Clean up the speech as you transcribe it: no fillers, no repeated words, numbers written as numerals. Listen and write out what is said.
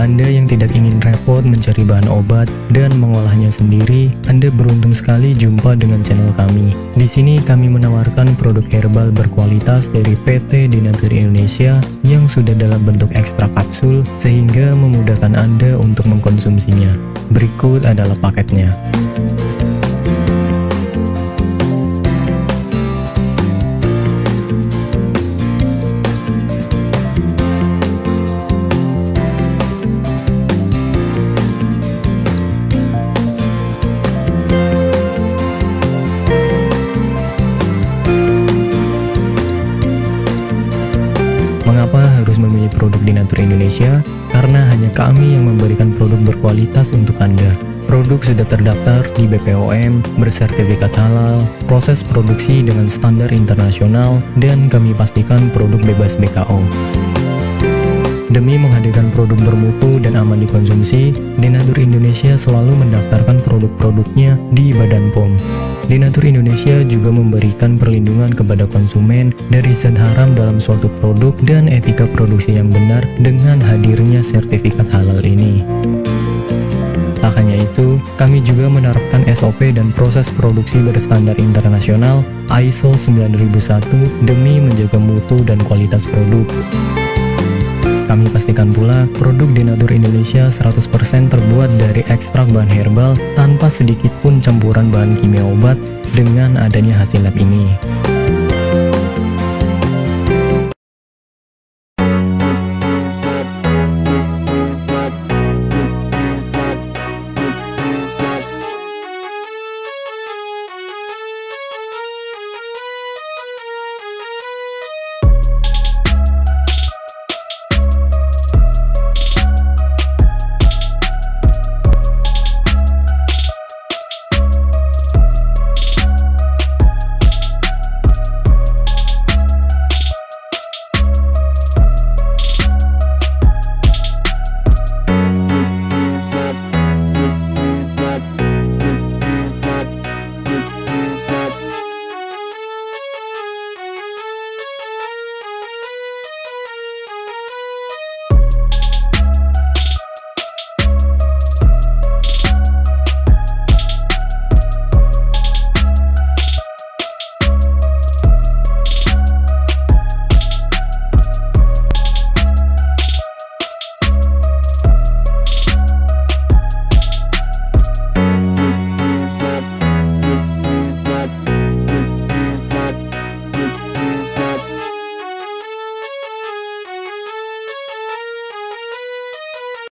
Anda yang tidak ingin repot mencari bahan obat dan mengolahnya sendiri, Anda beruntung sekali jumpa dengan channel kami. Di sini kami menawarkan produk herbal berkualitas dari PT Denatur Indonesia yang sudah dalam bentuk ekstrak kapsul sehingga memudahkan Anda untuk mengkonsumsinya. Berikut adalah paketnya. Mengapa harus memilih produk Denatur Indonesia? Karena hanya kami yang memberikan produk berkualitas untuk Anda. Produk sudah terdaftar di BPOM, bersertifikat halal, proses produksi dengan standar internasional, dan kami pastikan produk bebas BKO. Demi menghadirkan produk bermutu dan aman dikonsumsi, Denatur Indonesia selalu mendaftarkan produk-produknya di Badan POM. Denatur Indonesia juga memberikan perlindungan kepada konsumen dari zat haram dalam suatu produk dan etika produksi yang benar dengan hadirnya sertifikat halal ini. Tak hanya itu, kami juga menerapkan SOP dan proses produksi berstandar internasional ISO 9001 demi menjaga mutu dan kualitas produk. Kami pastikan pula produk Denatur Indonesia 100% terbuat dari ekstrak bahan herbal tanpa sedikit pun campuran bahan kimia obat dengan adanya hasil lab ini.